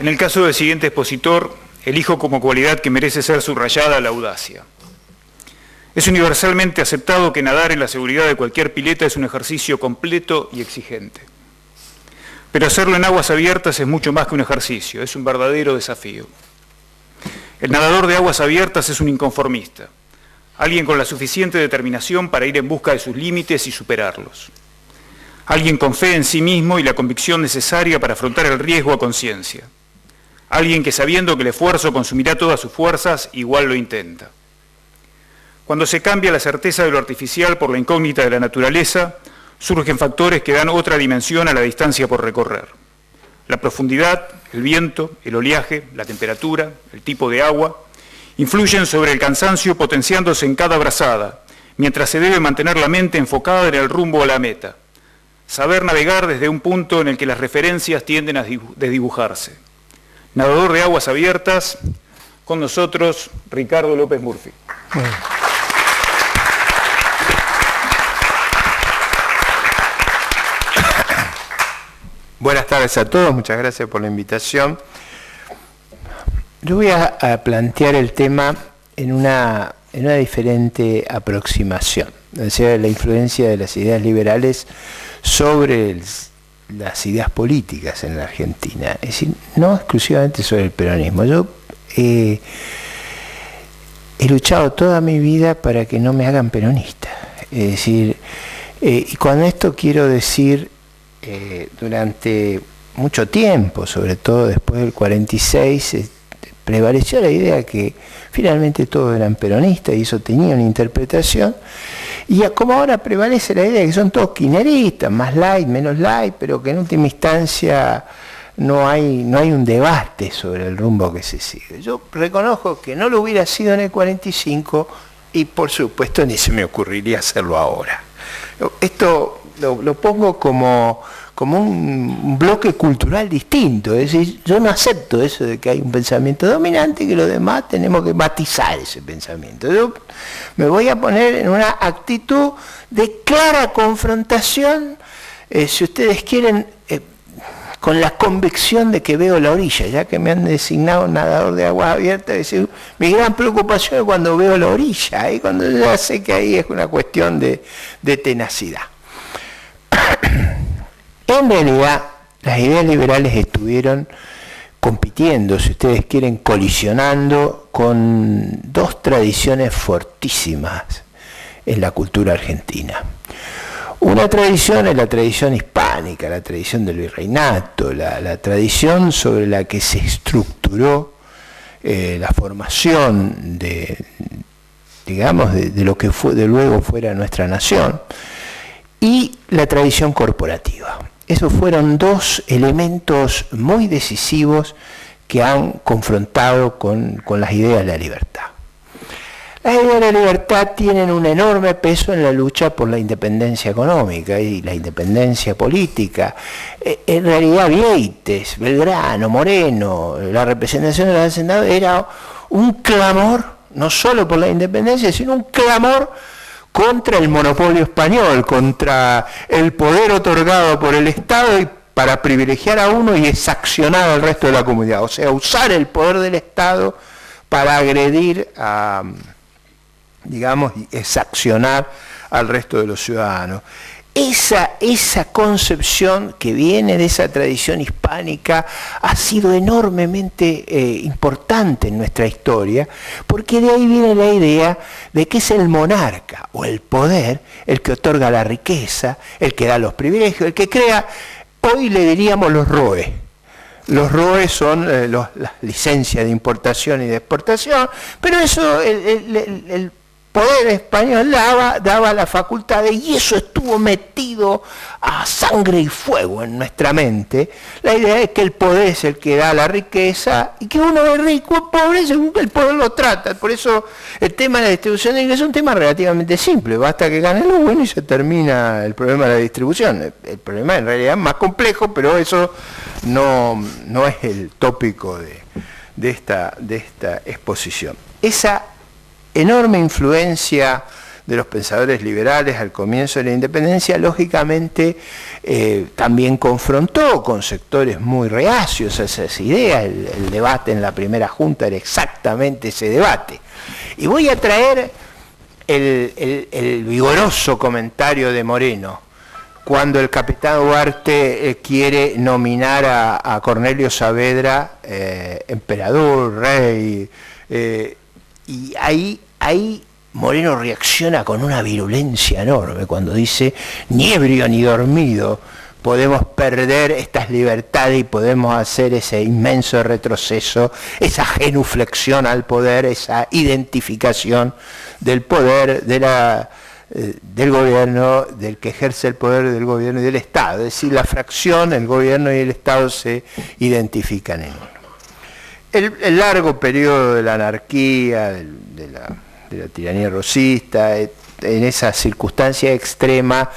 En el caso del siguiente expositor, elijo como cualidad que merece ser subrayada la audacia. Es universalmente aceptado que nadar en la seguridad de cualquier pileta es un ejercicio completo y exigente. Pero hacerlo en aguas abiertas es mucho más que un ejercicio, es un verdadero desafío. El nadador de aguas abiertas es un inconformista, alguien con la suficiente determinación para ir en busca de sus límites y superarlos. Alguien con fe en sí mismo y la convicción necesaria para afrontar el riesgo a conciencia. Alguien que, sabiendo que el esfuerzo consumirá todas sus fuerzas, igual lo intenta. Cuando se cambia la certeza de lo artificial por la incógnita de la naturaleza, surgen factores que dan otra dimensión a la distancia por recorrer. La profundidad, el viento, el oleaje, la temperatura, el tipo de agua, influyen sobre el cansancio potenciándose en cada brazada, mientras se debe mantener la mente enfocada en el rumbo a la meta. Saber navegar desde un punto en el que las referencias tienden a desdibujarse. Nadador de aguas abiertas, con nosotros Ricardo López Murphy. Buenas tardes a todos, muchas gracias por la invitación. Yo voy a plantear el tema en una diferente aproximación, es decir, la influencia de las ideas liberales sobre las ideas políticas en la Argentina, es decir, no exclusivamente sobre el peronismo. Yo he luchado toda mi vida para que no me hagan peronista, es decir, y con esto quiero decir, durante mucho tiempo, sobre todo después del 46, prevaleció la idea que finalmente todos eran peronistas y eso tenía una interpretación, y como ahora prevalece la idea de que son todos kirchneristas, más light, menos light, pero que en última instancia no hay un debate sobre el rumbo que se sigue. Yo reconozco que no lo hubiera sido en el 45 y por supuesto ni se me ocurriría hacerlo ahora. Esto lo pongo como un bloque cultural distinto, es decir, yo no acepto eso de que hay un pensamiento dominante y que los demás tenemos que matizar ese pensamiento. Yo me voy a poner en una actitud de clara confrontación, si ustedes quieren, con la convicción de que veo la orilla, ya que me han designado nadador de aguas abiertas, es decir, mi gran preocupación es cuando veo la orilla, y cuando ya sé que ahí es una cuestión de tenacidad. En realidad, las ideas liberales estuvieron compitiendo, si ustedes quieren, colisionando con dos tradiciones fortísimas en la cultura argentina. Una tradición es la tradición hispánica, la tradición del virreinato, la tradición sobre la que se estructuró la formación de lo que luego fuera nuestra nación, y la tradición corporativa. Esos fueron dos elementos muy decisivos que han confrontado con las ideas de la libertad. Las ideas de la libertad tienen un enorme peso en la lucha por la independencia económica y la independencia política. En realidad, Vieites, Belgrano, Moreno, la representación de los hacendados era un clamor, no solo por la independencia, sino un clamor contra el monopolio español, contra el poder otorgado por el Estado y para privilegiar a uno y exaccionar al resto de la comunidad. O sea, usar el poder del Estado para agredir a, digamos, exaccionar al resto de los ciudadanos. Esa concepción que viene de esa tradición hispánica ha sido enormemente importante en nuestra historia, porque de ahí viene la idea de que es el monarca o el poder el que otorga la riqueza, el que da los privilegios, el que crea, hoy le diríamos los ROE. Los ROE son las licencias de importación y de exportación, pero eso el poder español daba la facultad y eso estuvo metido a sangre y fuego en nuestra mente. La idea es que el poder es el que da la riqueza y que uno es rico o pobre según que el poder lo trata. Por eso el tema de la distribución de ingresos es un tema relativamente simple, basta que ganen los buenos y se termina el problema de la distribución. El problema en realidad es más complejo, pero eso no es el tópico de esta exposición. Esa enorme influencia de los pensadores liberales al comienzo de la independencia, lógicamente también confrontó con sectores muy reacios a esas ideas. El debate en la primera junta era exactamente ese debate. Y voy a traer el vigoroso comentario de Moreno, cuando el capitán Duarte quiere nominar a Cornelio Saavedra emperador, rey, y ahí Moreno reacciona con una virulencia enorme cuando dice: ni ebrio ni dormido podemos perder estas libertades y podemos hacer ese inmenso retroceso, esa genuflexión al poder, esa identificación del poder del gobierno, del que ejerce el poder del gobierno y del Estado. Es decir, la fracción, el gobierno y el Estado se identifican en uno. El largo periodo de la anarquía, de la tiranía rosista, en esa circunstancia extrema,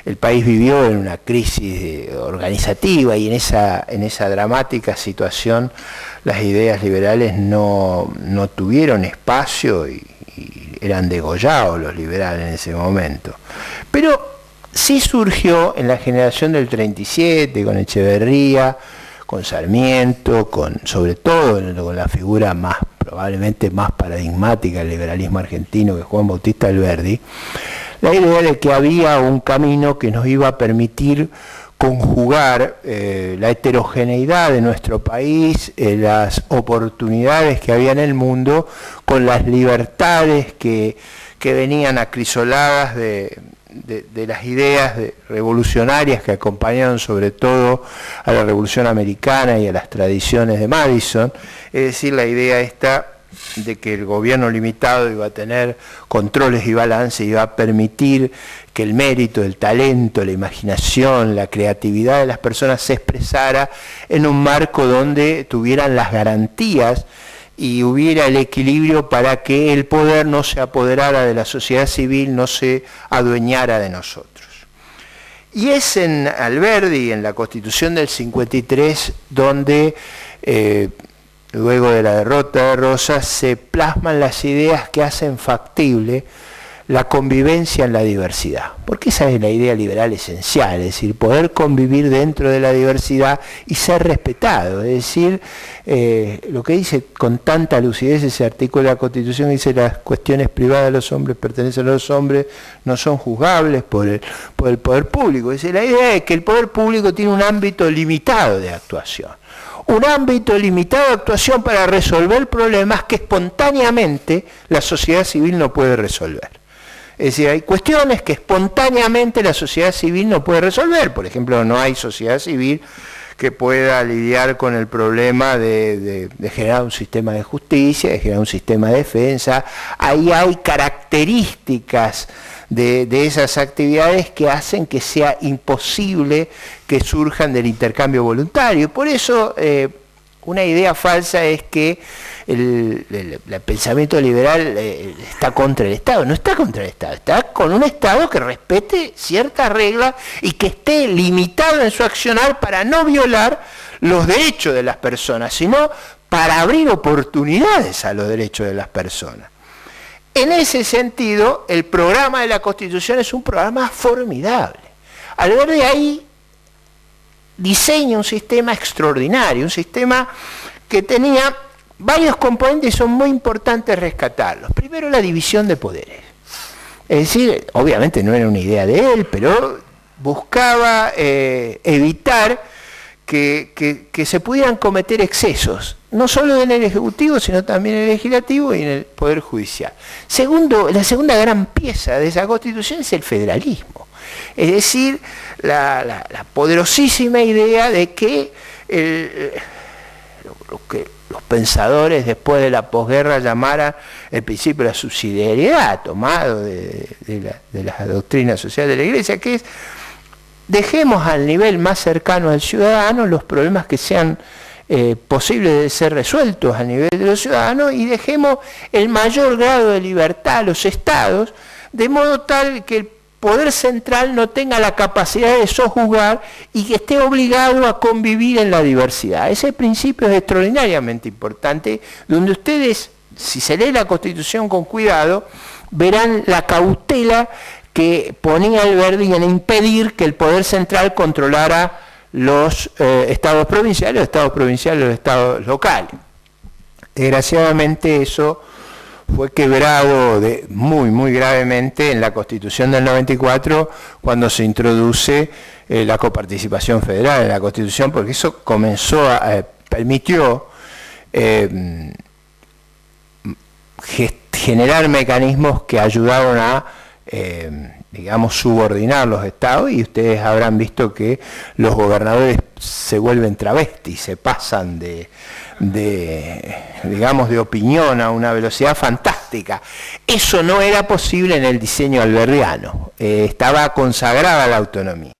el país vivió en una crisis organizativa, y en esa dramática situación las ideas liberales no tuvieron espacio y eran degollados los liberales en ese momento. Pero sí surgió en la generación del 37, con Echeverría, con Sarmiento, sobre todo con la figura probablemente más paradigmática del liberalismo argentino, que es Juan Bautista Alberdi, la idea de que había un camino que nos iba a permitir conjugar la heterogeneidad de nuestro país, las oportunidades que había en el mundo, con las libertades que venían acrisoladas de las ideas revolucionarias que acompañaron sobre todo a la Revolución Americana y a las tradiciones de Madison. Es decir, la idea esta de que el gobierno limitado iba a tener controles y balances, iba a permitir que el mérito, el talento, la imaginación, la creatividad de las personas se expresara en un marco donde tuvieran las garantías y hubiera el equilibrio para que el poder no se apoderara de la sociedad civil, no se adueñara de nosotros. Y es en Alberdi, en la Constitución del 53, donde luego de la derrota de Rosas se plasman las ideas que hacen factible la convivencia en la diversidad, porque esa es la idea liberal esencial, es decir, poder convivir dentro de la diversidad y ser respetado. Es decir, lo que dice con tanta lucidez ese artículo de la Constitución, dice: las cuestiones privadas de los hombres pertenecen a los hombres, no son juzgables por el poder público. Es decir, la idea es que el poder público tiene un ámbito limitado de actuación, un ámbito limitado de actuación para resolver problemas que espontáneamente la sociedad civil no puede resolver. Es decir, hay cuestiones que espontáneamente la sociedad civil no puede resolver. Por ejemplo, no hay sociedad civil que pueda lidiar con el problema de generar un sistema de justicia, de generar un sistema de defensa. Ahí hay características de esas actividades que hacen que sea imposible que surjan del intercambio voluntario. Por eso, una idea falsa es que el pensamiento liberal está contra el Estado. No está contra el Estado, está con un Estado que respete ciertas reglas y que esté limitado en su accionar para no violar los derechos de las personas, sino para abrir oportunidades a los derechos de las personas. En ese sentido, el programa de la Constitución es un programa formidable. Alberdi ahí diseña un sistema extraordinario, un sistema que tenía varios componentes y son muy importantes rescatarlos. Primero, la división de poderes. Es decir, obviamente no era una idea de él, pero buscaba evitar que se pudieran cometer excesos, no solo en el Ejecutivo, sino también en el Legislativo y en el Poder Judicial. Segundo, la segunda gran pieza de esa Constitución es el federalismo. Es decir, la poderosísima idea de que lo que los pensadores después de la posguerra llamaran el principio de la subsidiariedad, tomado de la doctrina social de la Iglesia, que es: dejemos al nivel más cercano al ciudadano los problemas que sean posibles de ser resueltos a nivel de los ciudadanos, y dejemos el mayor grado de libertad a los estados, de modo tal que el poder central no tenga la capacidad de sojuzgar y que esté obligado a convivir en la diversidad. Ese principio es extraordinariamente importante, donde ustedes si se lee la Constitución con cuidado, verán la cautela que ponía Alberdi en impedir que el poder central controlara los estados provinciales, los estados locales. Desgraciadamente eso fue quebrado muy gravemente en la Constitución del 94 cuando se introduce la coparticipación federal en la Constitución, porque eso permitió generar mecanismos que ayudaron a digamos, subordinar los estados, y ustedes habrán visto que los gobernadores se vuelven travestis, se pasan digamos, de opinión a una velocidad fantástica. Eso no era posible en el diseño alberdiano, estaba consagrada la autonomía.